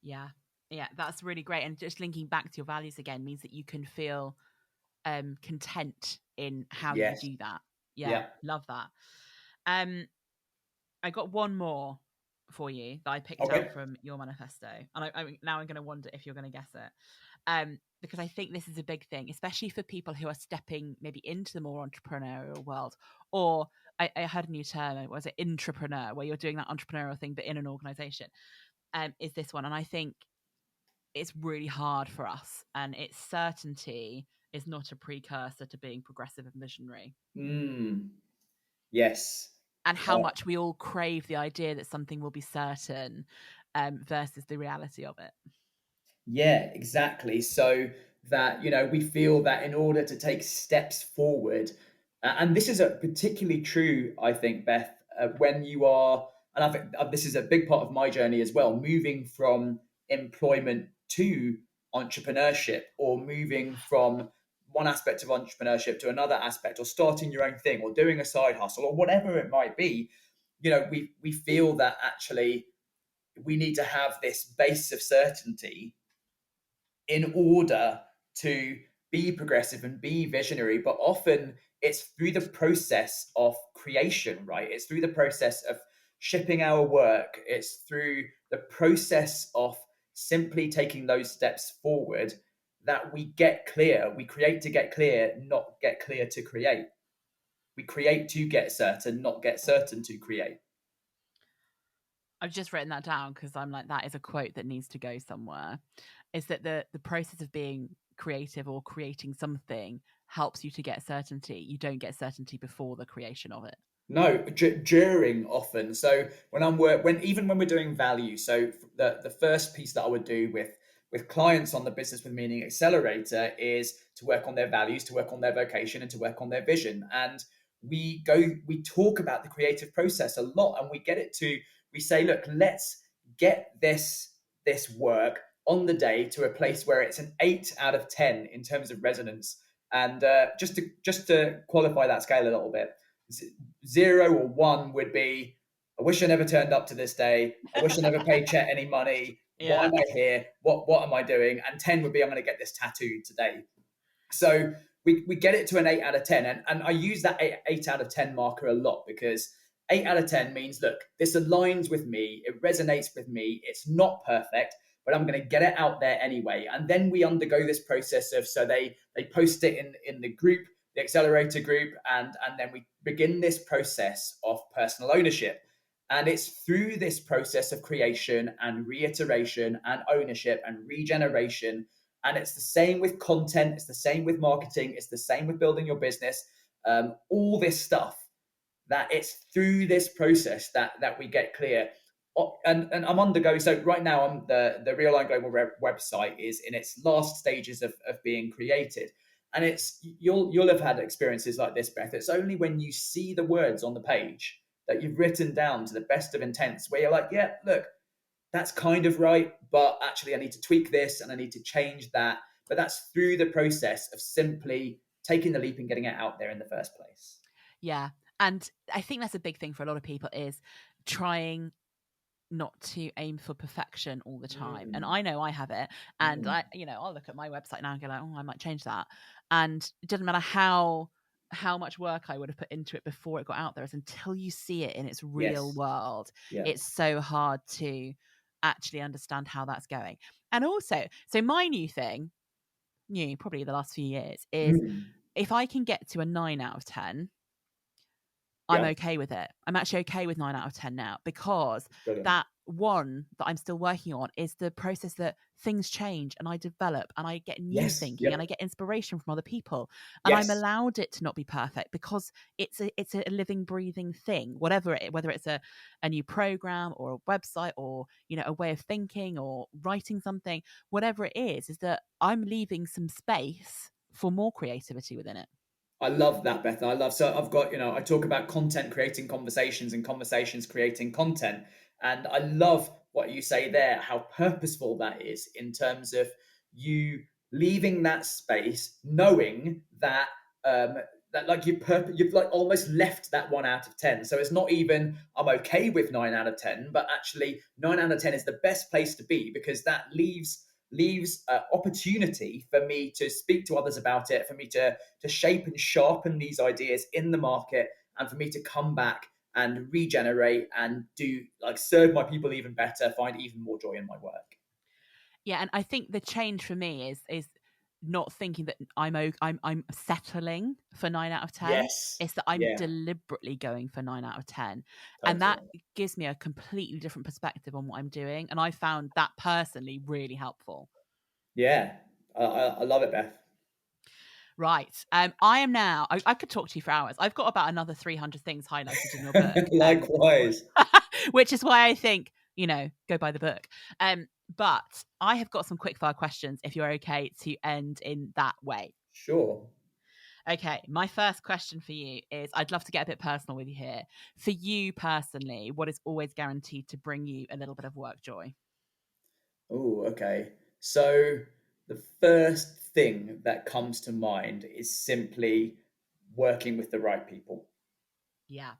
Yeah. Yeah. That's really great. And just linking back to your values again means that you can feel content in how you Yes. do that. Yeah. Yeah. Love that. Um, I got one more for you that I picked out Okay. from your manifesto, and now I'm going to wonder if you're going to guess it, because I think this is a big thing, especially for people who are stepping maybe into the more entrepreneurial world, or I heard a new term. Was it intrapreneur, where you're doing that entrepreneurial thing but in an organization? Is this one, and I think it's really hard for us, and its certainty is not a precursor to being progressive and visionary. Mm, yes. And how much we all crave the idea that something will be certain, versus the reality of it. Yeah, exactly. So that, we feel that in order to take steps forward, And this is a particularly true, I think, Beth, when you are, and I think this is a big part of my journey as well, moving from employment to entrepreneurship, or moving from one aspect of entrepreneurship to another aspect, or starting your own thing, or doing a side hustle, or whatever it might be. We feel that actually we need to have this base of certainty in order to be progressive and be visionary. But often it's through the process of creation, right? It's through the process of shipping our work, it's through the process of simply taking those steps forward that we get clear. We create to get clear, not get clear to create. We create to get certain, not get certain to create. I've just written that down because I'm like, that is a quote that needs to go somewhere. Is that the process of being creative or creating something helps you to get certainty. You don't get certainty before the creation of it. No, during often. So when we're doing value, so the first piece that I would do with clients on the Business with Meaning Accelerator is to work on their values, to work on their vocation, and to work on their vision. And we talk about the creative process a lot, and we say, look, let's get this work on the day to a place where it's an 8 out of 10 in terms of resonance. And just to qualify that scale a little bit, 0 or 1 would be, I wish I never turned up to this day. I wish I never paid Chet any money. Why am I here? What am I doing? And 10 would be, I'm going to get this tattooed today. So we get it to an 8 out of 10. And I use that 8 out of 10 marker a lot, because 8 out of 10 means, look, this aligns with me. It resonates with me. It's not perfect, but I'm going to get it out there anyway. And then we undergo this process of, so they post it in the group, the accelerator group, and then we begin this process of personal ownership. And it's through this process of creation and reiteration and ownership and regeneration. And it's the same with content, it's the same with marketing, it's the same with building your business, all this stuff, that it's through this process that we get clear. And I'm undergoing, so right now the Realign Global website is in its last stages of being created. And it's you'll have had experiences like this, Beth. It's only when you see the words on the page that you've written down to the best of intents, where you're like, yeah, look, that's kind of right, but actually I need to tweak this and I need to change that. But that's through the process of simply taking the leap and getting it out there in the first place. Yeah. And I think that's a big thing for a lot of people, is trying not to aim for perfection all the time. And I know I have it. And I'll look at my website now and go like, oh, I might change that. And it doesn't matter how much work I would have put into it before it got out there, is until you see it in its real world, it's so hard to actually understand how that's going. And also, so my new probably the last few years, is if I can get to a 9 out of 10, I'm okay with it. I'm actually okay with 9 out of 10 now, because that one that I'm still working on is the process that things change and I develop and I get new thinking and I get inspiration from other people, and I'm allowed it to not be perfect, because it's a living, breathing thing, whether it's a new program or a website or a way of thinking or writing something, whatever it is that I'm leaving some space for more creativity within it. I love that, Beth. So I've got, I talk about content creating conversations and conversations creating content. And I love what you say there, how purposeful that is, in terms of you leaving that space, knowing that that like you've like almost left that 1 out of 10. So it's not even I'm okay with 9 out of 10, but actually 9 out of 10 is the best place to be, because that leaves opportunity for me to speak to others about it, for me to shape and sharpen these ideas in the market, and for me to come back and regenerate and do, like, serve my people even better, find even more joy in my work. Yeah, and I think the change for me is not thinking that I'm settling for 9 out of 10. It's that I'm deliberately going for 9 out of 10. And that gives me a completely different perspective on what I'm doing. And I found that personally really helpful. Yeah, I love it, Beth. Right. I am now, I could talk to you for hours. I've got about another 300 things highlighted in your book. Likewise. Which is why I think, go buy the book. But I have got some quick fire questions, if you're okay to end in that way. Sure. Okay, my first question for you is, I'd love to get a bit personal with you here. For you personally, what is always guaranteed to bring you a little bit of work joy? Oh, okay. So the first thing that comes to mind is simply working with the right people. Yeah,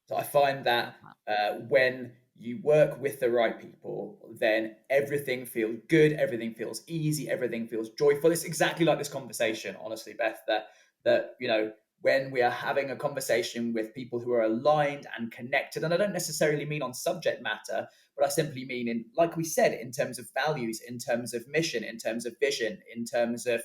So I find love that that. when you work with the right people, then everything feels good, everything feels easy, everything feels joyful. It's exactly like this conversation, honestly, Beth. That when we are having a conversation with people who are aligned and connected, and I don't necessarily mean on subject matter, but I simply mean in, like we said, in terms of values, in terms of mission, in terms of vision, in terms of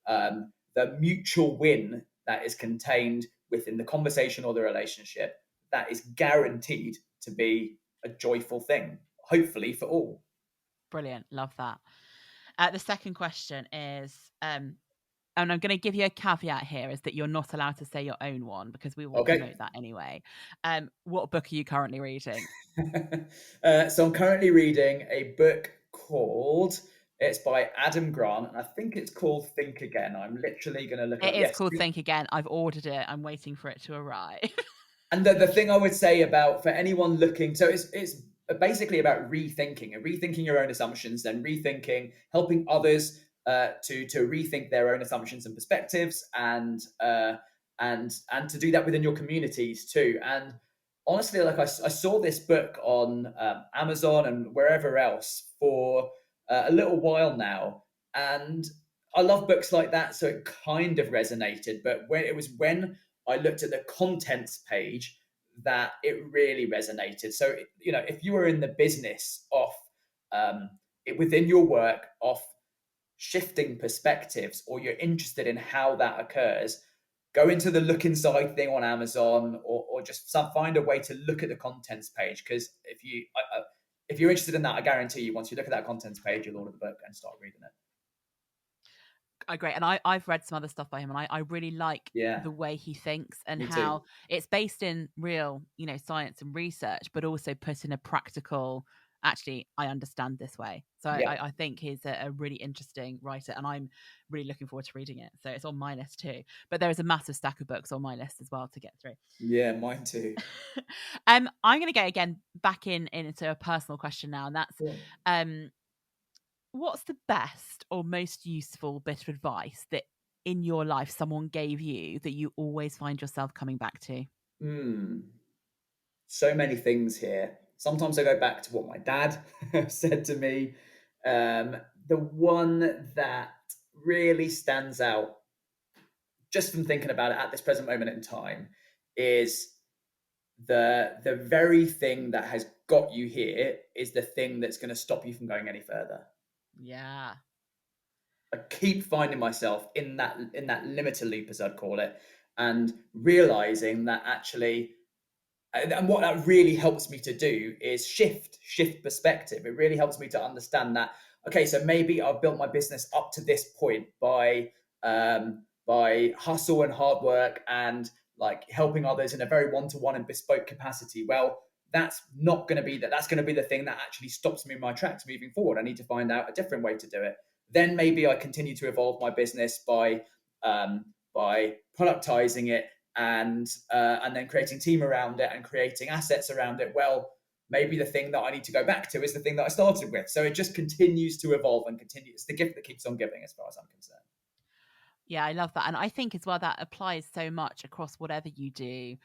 the mutual win that is contained within the conversation or the relationship, that is guaranteed to be a joyful thing, hopefully for all. Brilliant. Love that. The second question is, and I'm going to give you a caveat here, is that you're not allowed to say your own one because we will Okay. promote that anyway. What book are you currently reading? So I'm currently reading a book called, it's by Adam Grant, and I think it's called Think Again. I'm literally going to look It up, is yes. called Think Again. I've ordered it. I'm waiting for it to arrive. And the thing I would say about for anyone looking, so it's basically about rethinking and rethinking your own assumptions, then rethinking, helping others to rethink their own assumptions and perspectives, and to do that within your communities too. And honestly, like I saw this book on Amazon and wherever else for a little while now, and I love books like that, so it kind of resonated. But when I looked at the contents page that it really resonated. So, if you are in the business of within your work of shifting perspectives, or you're interested in how that occurs, go into the look inside thing on Amazon, or just find a way to look at the contents page. Because if you're interested in that, I guarantee you, once you look at that contents page, you'll order the book and start reading it. Great. And I've read some other stuff by him, and I really like Yeah, the way he thinks and me too. how it's based in real, science and research, but also put in a practical, actually, I understand this way. So Yeah, I think he's a really interesting writer, and I'm really looking forward to reading it. So it's on my list too. But there is a massive stack of books on my list as well to get through. yeah, mine too. I'm going to go again back into a personal question now, and that's Cool. um what's the best or most useful bit of advice that in your life someone gave you that you always find yourself coming back to? Hmm. So many things here. Sometimes I go back to what my dad said to me. Um, the one that really stands out, just from thinking about it at this present moment in time, is the very thing that has got you here is the thing that's going to stop you from going any further. Yeah. I keep finding myself in that limiter loop, as I'd call it, and realizing that actually, and what that really helps me to do is shift perspective. It really helps me to understand that, okay, so maybe I've built my business up to this point by hustle and hard work, and like helping others in a very one-to-one and bespoke capacity. Well, that's not going to be that. That's going to be the thing that actually stops me in my tracks moving forward. I need to find out a different way to do it. Then maybe I continue to evolve my business by productizing it, and then creating team around it and creating assets around it. Well, maybe the thing that I need to go back to is the thing that I started with. So it just continues to evolve and continue. It's the gift that keeps on giving, as far as I'm concerned. Yeah, I love that. And I think as well that applies so much across whatever you do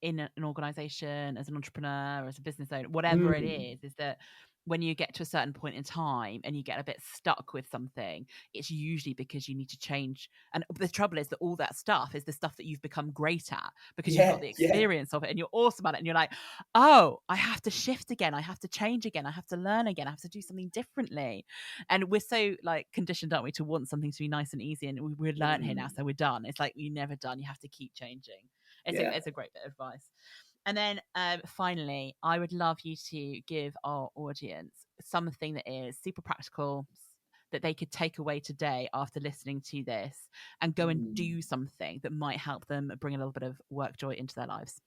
in an organization, as an entrepreneur, as a business owner, whatever it Mm. is that when you get to a certain point in time and you get a bit stuck with something, it's usually because you need to change. And the trouble is that all that stuff is the stuff that you've become great at because you've got Yeah, the yeah. experience of it and you're awesome at it. And you're like, oh, I have to shift again. I have to change again. I have to learn again. I have to do something differently. And we're so like conditioned, aren't we, to want something to be nice and easy. And we're learned here now, Mm. so we're done. It's like you're never done. You have to keep changing. Yeah. It's a great bit of advice. And then finally, I would love you to give our audience something that is super practical that they could take away today after listening to this and go and Mm. do something that might help them bring a little bit of work joy into their lives.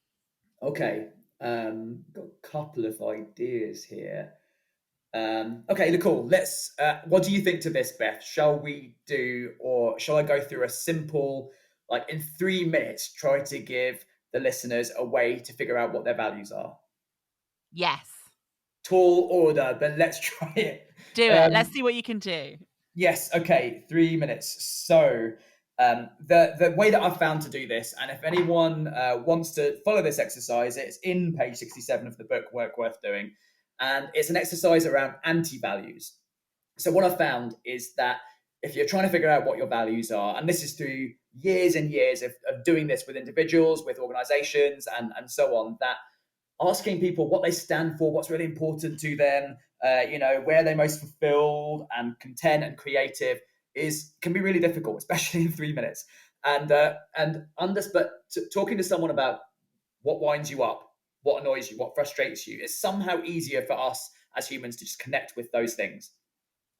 Okay. Got a couple of ideas here. Okay, cool. Let's. What do you think to this, Beth? Shall we do, or shall I go through a simple? like in 3 minutes, try to give the listeners a way to figure out what their values are? Yes. Tall order, but let's try it. Do it. Let's see what you can do. Yes. Okay. 3 minutes. So the way that I've found to do this, and if anyone wants to follow this exercise, it's in page 67 of the book, Work Worth Doing, and it's an exercise around anti-values. So what I've found is that if you're trying to figure out what your values are, and this is through years and years of doing this with individuals, with organizations, and so on, that asking people what they stand for, what's really important to them, where they're most fulfilled and content and creative can be really difficult, especially in 3 minutes. But talking to someone about what winds you up, what annoys you, what frustrates you, is somehow easier for us as humans to just connect with those things.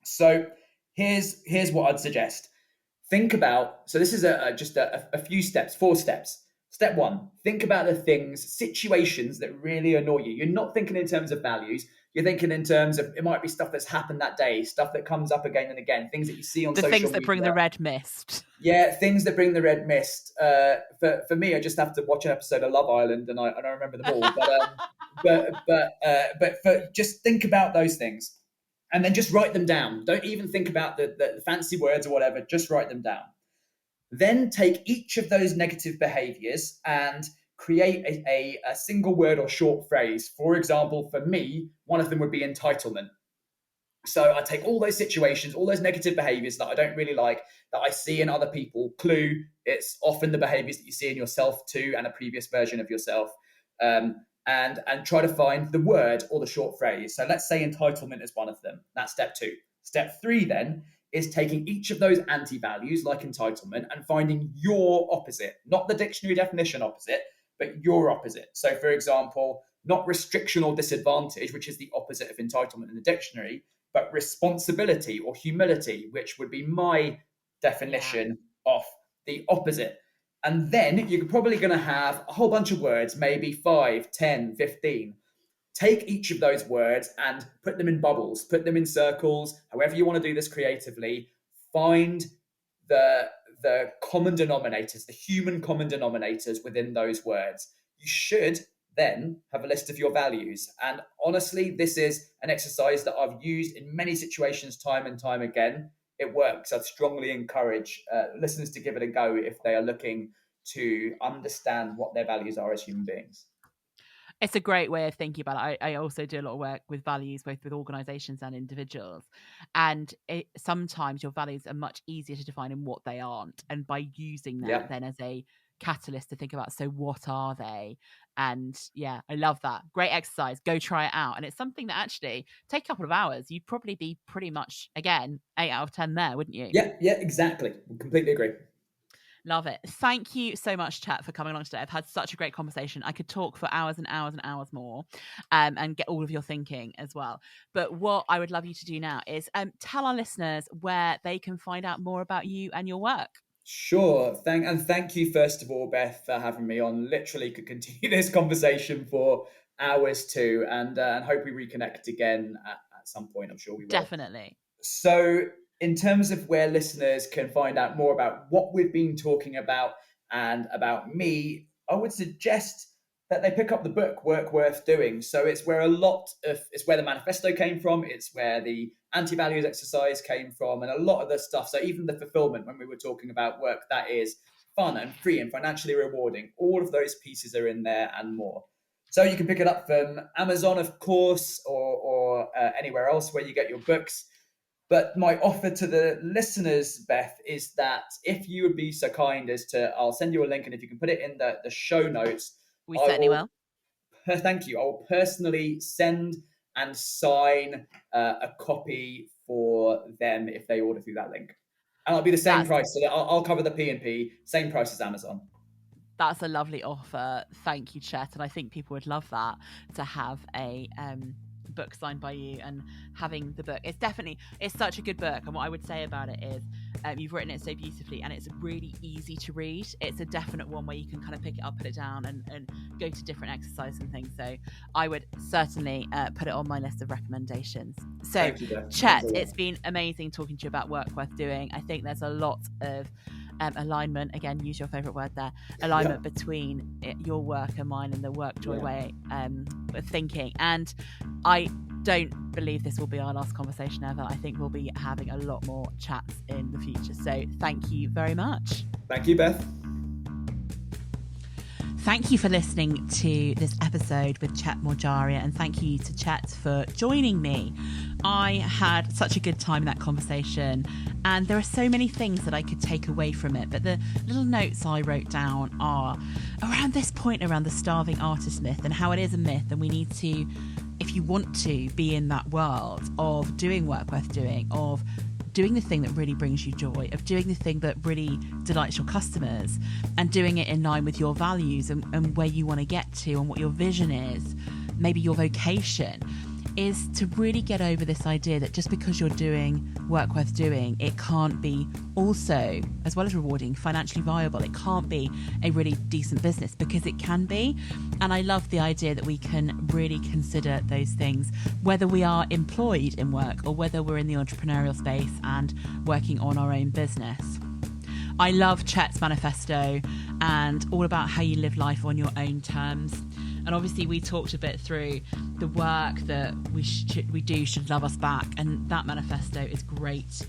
So here's what I'd suggest. Think about, so this is just a few steps, 4 steps. Step 1, think about the things, situations that really annoy you. You're not thinking in terms of values. You're thinking in terms of, it might be stuff that's happened that day, stuff that comes up again and again, things that you see on social media. The things that bring the red mist. Yeah, things that bring the red mist. For me, I just have to watch an episode of Love Island and I remember them all. But just think about those things and then just write them down. Don't even think about the fancy words or whatever, just write them down. Then take each of those negative behaviors and create a single word or short phrase. For example, for me, one of them would be entitlement. So I take all those situations, all those negative behaviors that I don't really like, that I see in other people. Clue, it's often the behaviors that you see in yourself too, and a previous version of yourself. And try to find the word or the short phrase. So let's say entitlement is one of them. That's step 2. Step 3 then is taking each of those anti-values like entitlement and finding your opposite, not the dictionary definition opposite, but your opposite. So for example, not restriction or disadvantage, which is the opposite of entitlement in the dictionary, but responsibility or humility, which would be my definition of the opposite. And then you're probably going to have a whole bunch of words, maybe 5, 10, 15. Take each of those words and put them in bubbles, put them in circles, however you want to do this creatively. Find the common denominators, the human common denominators within those words. You should then have a list of your values. And honestly, this is an exercise that I've used in many situations time and time again. It works. I'd strongly encourage listeners to give it a go if they are looking to understand what their values are as human beings. It's a great way of thinking about it. I also do a lot of work with values, both with organizations and individuals. And sometimes your values are much easier to define in what they aren't. And by using that then as a catalyst to think about, so what are they? And yeah, I love that. Great exercise. Go try it out. And it's something that actually take a couple of hours. You'd probably be pretty much, again, 8 out of 10 there, wouldn't you? Yeah, exactly. Completely agree. Love it. Thank you so much, Chet, for coming along today. I've had such a great conversation. I could talk for hours and hours and hours more and get all of your thinking as well. But what I would love you to do now is tell our listeners where they can find out more about you and your work. Sure. Thank you, first of all, Beth, for having me on. Literally could continue this conversation for hours too, and hope we reconnect again at some point. I'm sure we will. Definitely. So in terms of where listeners can find out more about what we've been talking about and about me, I would suggest that they pick up the book, Work Worth Doing. So it's where it's where the manifesto came from. It's where the anti-values exercise came from, and a lot of the stuff. So even the fulfillment, when we were talking about work that is fun and free and financially rewarding, all of those pieces are in there and more. So you can pick it up from Amazon, of course, or anywhere else where you get your books. But my offer to the listeners, Beth, is that if you would be so kind as to, I'll send you a link, and if you can put it in the show notes. We certainly will. Thank you. I will personally send and sign a copy for them if they order through that link. And it'll be the same price. So I'll cover the P&P, same price as Amazon. That's a lovely offer. Thank you, Chet. And I think people would love that, to have a book signed by you and having the book. It's such a good book. And what I would say about it is you've written it so beautifully, and it's really easy to read. It's a definite one where you can kind of pick it up, put it down, and go to different exercises and things. So I would certainly put it on my list of recommendations. So Chet, it's been amazing talking to you about Work Worth Doing. I think there's a lot of alignment, again, use your favourite word there, alignment between your work and mine and the Workjoy way of thinking. And I don't believe this will be our last conversation ever. I think we'll be having a lot more chats in the future. So thank you very much. Thank you, Beth. Thank you for listening to this episode with Chet Morjaria, and thank you to Chet for joining me. I had such a good time in that conversation, and there are so many things that I could take away from it, but the little notes I wrote down are around this point around the starving artist myth and how it is a myth, and we need to, if you want to be in that world of doing work worth doing, of doing the thing that really brings you joy, of doing the thing that really delights your customers, and doing it in line with your values and where you want to get to and what your vision is, maybe your vocation, is to really get over this idea that just because you're doing work worth doing, it can't be also, as well as rewarding, financially viable. It can't be a really decent business, because it can be. And I love the idea that we can really consider those things, whether we are employed in work or whether we're in the entrepreneurial space and working on our own business. I love Chet's manifesto and all about how you live life on your own terms. And obviously we talked a bit through the work that we do should love us back, and that manifesto is great.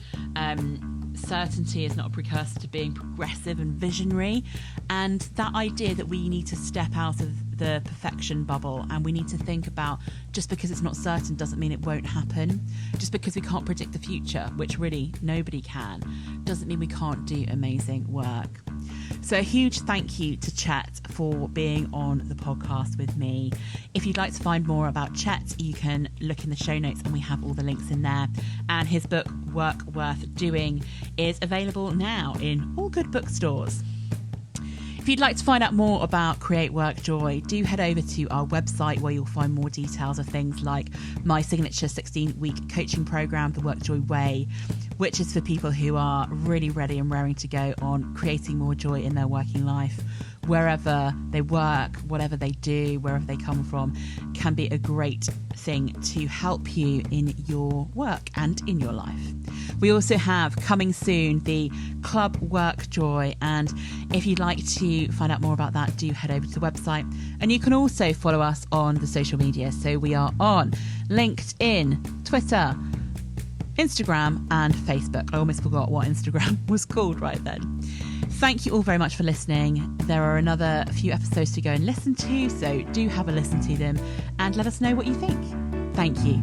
Certainty is not a precursor to being progressive and visionary, and that idea that we need to step out of the perfection bubble, and we need to think about, just because it's not certain doesn't mean it won't happen. Just because we can't predict the future, which really nobody can, doesn't mean we can't do amazing work. So a huge thank you to Chet for being on the podcast with me. If you'd like to find more about Chet, you can look in the show notes and we have all the links in there. And his book, Work Worth Doing, is available now in all good bookstores. If you'd like to find out more about Create Workjoy, do head over to our website, where you'll find more details of things like my signature 16-week coaching program, the Workjoy Way, which is for people who are really ready and raring to go on creating more joy in their working life. Wherever they work, whatever they do, wherever they come from, can be a great thing to help you in your work and in your life. We also have, coming soon, the Club Workjoy, and if you'd like to find out more about that, do head over to the website. And you can also follow us on the social media. So we are on LinkedIn, Twitter, Instagram and Facebook. I almost forgot what Instagram was called right then. Thank you all very much for listening. There are another few episodes to go and listen to, so do have a listen to them and let us know what you think. Thank you.